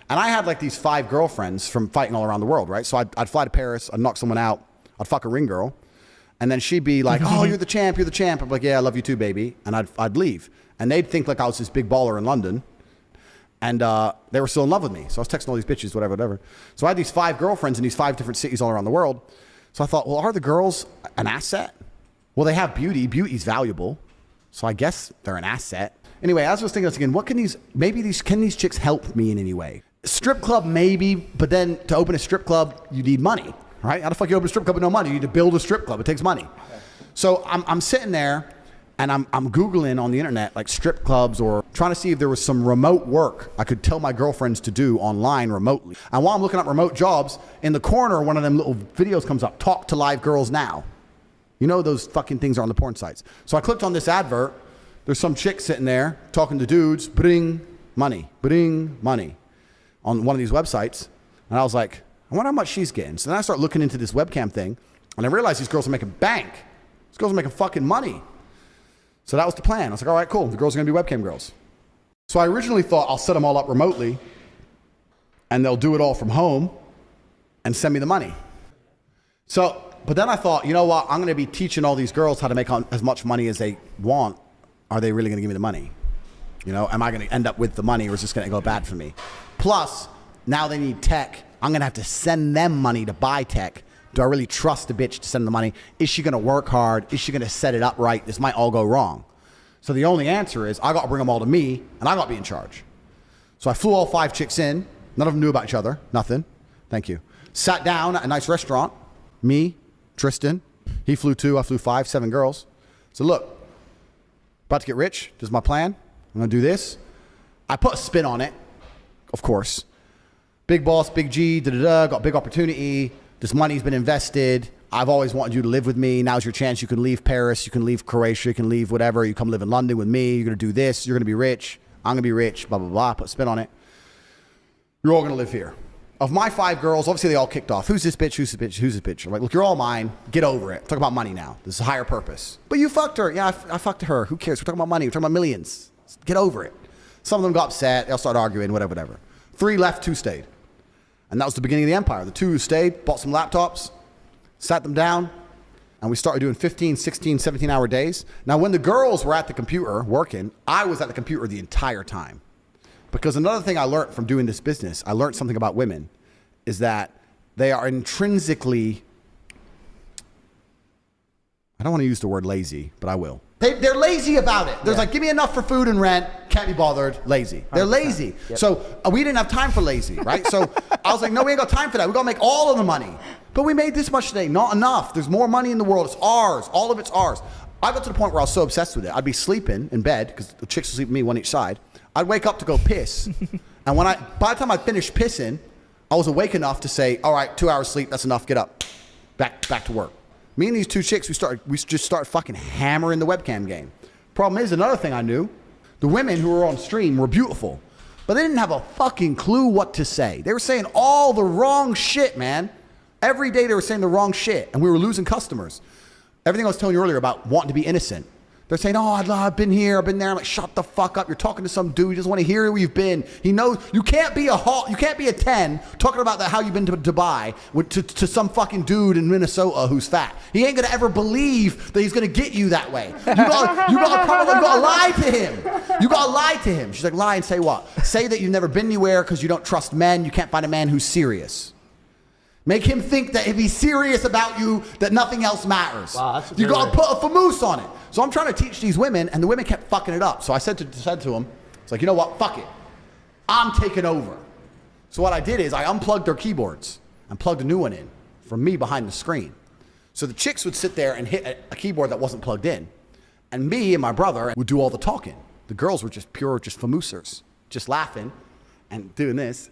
And I had like these 5 girlfriends from fighting all around the world, right? So I'd fly to Paris, I'd knock someone out, I'd fuck a ring girl, and then she'd be like, oh, you're the champ, you're the champ. I'm like, yeah, I love you too, baby. And I'd leave. And they'd think like I was this big baller in London. And they were still in love with me. So I was texting all these bitches, whatever. So I had these 5 girlfriends in these 5 different cities all around the world. So I thought, well, are the girls an asset? Well, they have beauty. Beauty's valuable. So I guess they're an asset. Anyway, as I was thinking, what can these chicks help me in any way? Strip club, maybe, but then to open a strip club, you need money, right? How the fuck you open a strip club with no money? You need to build a strip club. It takes money. So I'm sitting there and I'm Googling on the internet like strip clubs or trying to see if there was some remote work I could tell my girlfriends to do online remotely. And while I'm looking up remote jobs, in the corner, one of them little videos comes up, talk to live girls now. You know those fucking things are on the porn sites. So I clicked on this advert. There's some chick sitting there talking to dudes, bring money on one of these websites. And I was like, I wonder how much she's getting. So then I start looking into this webcam thing and I realized these girls are making bank. These girls are making fucking money. So that was the plan. I was like, all right, cool. The girls are gonna be webcam girls. So I originally thought I'll set them all up remotely and they'll do it all from home and send me the money. So, but then I thought, you know what? I'm gonna be teaching all these girls how to make as much money as they want. Are they really gonna give me the money? You know, am I gonna end up with the money or is this gonna go bad for me? Plus, now they need tech. I'm gonna have to send them money to buy tech. Do I really trust the bitch to send the money? Is she gonna work hard? Is she gonna set it up right? This might all go wrong. So the only answer is I gotta bring them all to me and I gotta be in charge. So I flew all 5 chicks in. None of them knew about each other, nothing. Thank you. Sat down at a nice restaurant. Me, Tristan, he flew 2, I flew 5, 7 girls. So look, about to get rich, this is my plan. I'm gonna do this. I put a spin on it, of course. Big boss, big G, got a big opportunity. This money's been invested. I've always wanted you to live with me. Now's your chance. You can leave Paris. You can leave Croatia. You can leave whatever. You come live in London with me. You're going to do this. You're going to be rich. I'm going to be rich. Blah, blah, blah. Put a spin on it. You're all going to live here. Of my 5 girls, obviously they all kicked off. Who's this bitch? Who's this bitch? Who's this bitch? I'm like, look, you're all mine. Get over it. Talk about money now. This is a higher purpose. But you fucked her. Yeah, I fucked her. Who cares? We're talking about money. We're talking about millions. Get over it. Some of them got upset. They all started arguing, whatever. 3 left, 2 stayed. And that was the beginning of the empire. The 2 who stayed, bought some laptops, sat them down, and we started doing 15, 16, 17-hour days. Now, when the girls were at the computer working, I was at the computer the entire time. Because another thing I learned from doing this business, I learned something about women, is that they are intrinsically, I don't want to use the word lazy, but I will. They're lazy about it. There's like, give me enough for food and rent, can't be bothered, lazy. They're lazy. Yep. So we didn't have time for lazy, right? So I was like, no, we ain't got time for that. We got to make all of the money. But we made this much today, not enough. There's more money in the world. It's ours. All of it's ours. I got to the point where I was so obsessed with it. I'd be sleeping in bed, because the chicks would sleep with me, one each side. I'd wake up to go piss. And by the time I finished pissing, I was awake enough to say, all right, 2 hours sleep, that's enough, get up. Back to work. Me and these 2 chicks, we just started fucking hammering the webcam game. Problem is, another thing I knew, the women who were on stream were beautiful, but they didn't have a fucking clue what to say. They were saying all the wrong shit, man. Every day they were saying the wrong shit, and we were losing customers. Everything I was telling you earlier about wanting to be innocent. They're saying, oh, I've been here, I've been there. I'm like, shut the fuck up. You're talking to some dude. He doesn't want to hear where you've been. He knows you can't be a 10 talking about how you've been to Dubai to some fucking dude in Minnesota who's fat. He ain't gonna ever believe that he's gonna get you that way. You gotta lie to him. You gotta lie to him. She's like, lie and say what? Say that you've never been anywhere because you don't trust men. You can't find a man who's serious. Make him think that if he's serious about you, that nothing else matters. Wow, you gotta put a famoose on it. So I'm trying to teach these women, and the women kept fucking it up. So I said to them, it's like, you know what, fuck it. I'm taking over. So what I did is I unplugged their keyboards and plugged a new one in from me behind the screen. So the chicks would sit there and hit a keyboard that wasn't plugged in. And me and my brother would do all the talking. The girls were just famoosers, just laughing and doing this,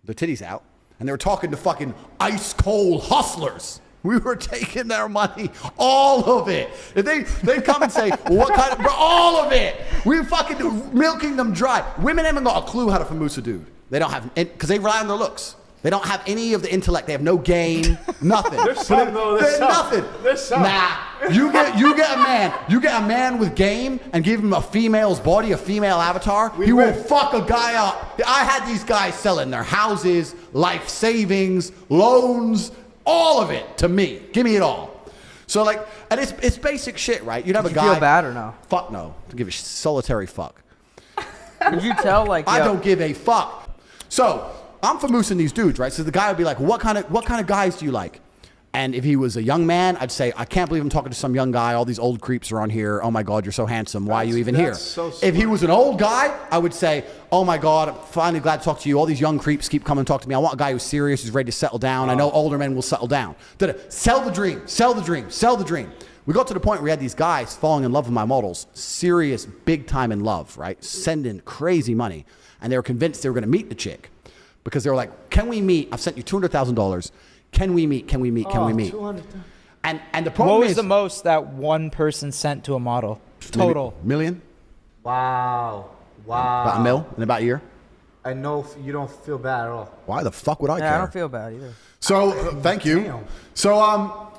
their titties out. And they were talking to fucking ice cold hustlers. We were taking their money, all of it. If they'd come and say, well, what kind of, all of it. We were fucking milking them dry. Women haven't got a clue how to famoose a dude. They don't have, because they rely on their looks. They don't have any of the intellect. They have no game, nothing. There's some, though. There's nothing. There's some. Nah, you get a man with game and give him a female's body, a female avatar. He will fuck a guy up. I had these guys selling their houses, life savings, loans, all of it to me. Give me it all. So like, and it's basic shit, right? You'd have a guy. Did you feel bad or no? Fuck no. To give a solitary fuck. Did you tell like? I don't give a fuck. So I'm famoosing these dudes, right? So the guy would be like, what kind of guys do you like? And if he was a young man, I'd say, I can't believe I'm talking to some young guy. All these old creeps are on here. Oh my God, you're so handsome. Why are you even here? So if he was an old guy, I would say, oh my God, I'm finally glad to talk to you. All these young creeps keep coming and talk to me. I want a guy who's serious, who's ready to settle down. I know older men will settle down. Sell the dream, sell the dream, sell the dream. We got to the point where we had these guys falling in love with my models, serious, big time in love, right? Sending crazy money. And they were convinced they were going to meet the chick because they were like, can we meet? I've sent you $200,000. Can we meet? Can we meet? Can we meet? And the problem What was is, the most that one person sent to a model? Total. million? Wow. About a mil in about a year? I know you don't feel bad at all. Why the fuck would I care? Yeah, I don't feel bad either. So, thank you. Damn. So,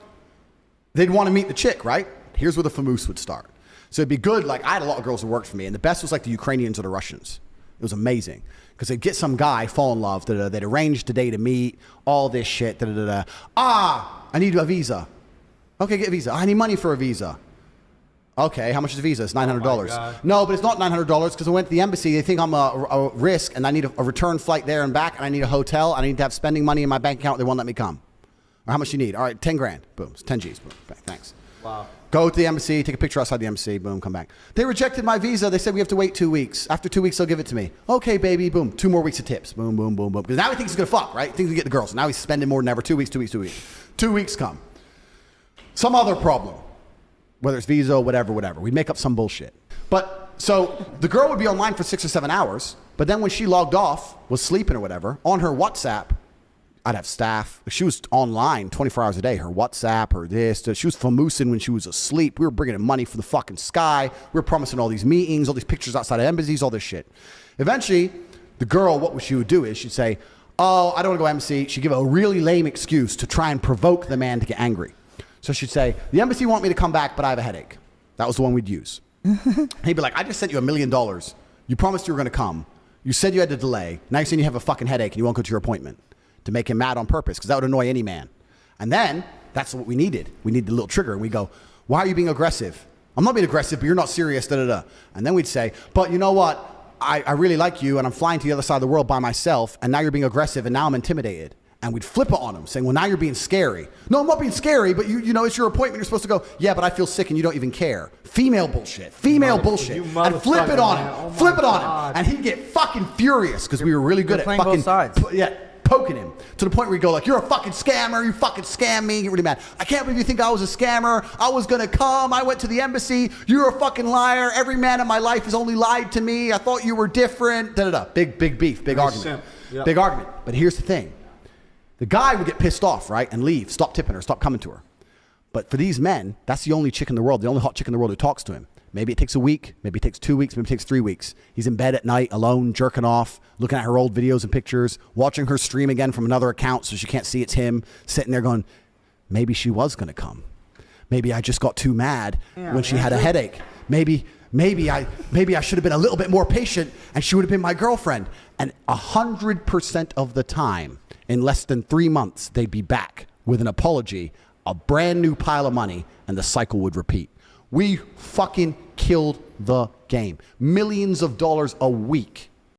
they'd want to meet the chick, right? Here's where the famoose would start. So it'd be good. Like, I had a lot of girls who worked for me, and the best was like the Ukrainians or the Russians. It was amazing. Because they'd get some guy, fall in love, they'd arrange today to meet, all this shit, I need a visa. Okay, get a visa. I need money for a visa. Okay, how much is a visa? It's $900. No, but it's not $900 because I went to the embassy. They think I'm a risk, and I need a return flight there and back, and I need a hotel. I need to have spending money in my bank account. They won't let me come. Or how much you need? All right, 10 grand. Boom, it's 10 G's. Boom, thanks. Wow. Go to the embassy, take a picture outside the embassy, boom, come back. They rejected my visa. They said we have to wait 2 weeks. After 2 weeks, they'll give it to me. Okay, baby, boom. 2 more weeks of tips. Boom, boom, boom, boom. Because now he thinks he's going to fuck, right? He thinks he get the girls. Now he's spending more than ever. 2 weeks, 2 weeks, 2 weeks. 2 weeks come. Some other problem. Whether it's visa, whatever. We'd make up some bullshit. But, so, the girl would be online for 6 or 7 hours, but then when she logged off, was sleeping or whatever, on her WhatsApp, I'd have staff. She was online 24 hours a day. Her WhatsApp, her this. She was famoosing when she was asleep. We were bringing in money for the fucking sky. We were promising all these meetings, all these pictures outside of embassies, all this shit. Eventually, the girl, what she would do is she'd say, oh, I don't want to go embassy. She'd give a really lame excuse to try and provoke the man to get angry. So she'd say, the embassy want me to come back, but I have a headache. That was the one we'd use. He'd be like, I just sent you $1 million. You promised you were going to come. You said you had to delay. Now you're saying you have a fucking headache and you won't go to your appointment. To make him mad on purpose, because that would annoy any man. And then, that's what we needed. We needed a little trigger, and we go, why are you being aggressive? I'm not being aggressive, but you're not serious, da-da-da. And then we'd say, but you know what? I really like you, and I'm flying to the other side of the world by myself, and now you're being aggressive, and now I'm intimidated. And we'd flip it on him, saying, well, now you're being scary. No, I'm not being scary, but you know, it's your appointment. You're supposed to go, yeah, but I feel sick, and you don't even care. Female bullshit. Bullshit. And flip it on him. Flip it on him. And he'd get fucking furious, because we were really good at playing fucking... both sides. Yeah. Poking him to the point where you go like, you're a fucking scammer, you fucking scam me, get really mad. I can't believe you think I was a scammer. I was gonna come, I went to the embassy, you're a fucking liar. Every man in my life has only lied to me. I thought you were different. Da-da-da. Big beef, big argument. Yep. Big argument. But here's the thing. The guy would get pissed off, right? And leave, stop tipping her, stop coming to her. But for these men, that's the only chick in the world, the only hot chick in the world who talks to him. Maybe it takes a week, maybe it takes 2 weeks, maybe it takes 3 weeks. He's in bed at night, alone, jerking off, looking at her old videos and pictures, watching her stream again from another account so she can't see it's him, sitting there going, maybe she was going to come. Maybe I just got too mad when she had a headache. Maybe I should have been a little bit more patient and she would have been my girlfriend. And 100% of the time, in less than 3 months, they'd be back with an apology, a brand new pile of money, and the cycle would repeat. We fucking killed the game. Millions of dollars a week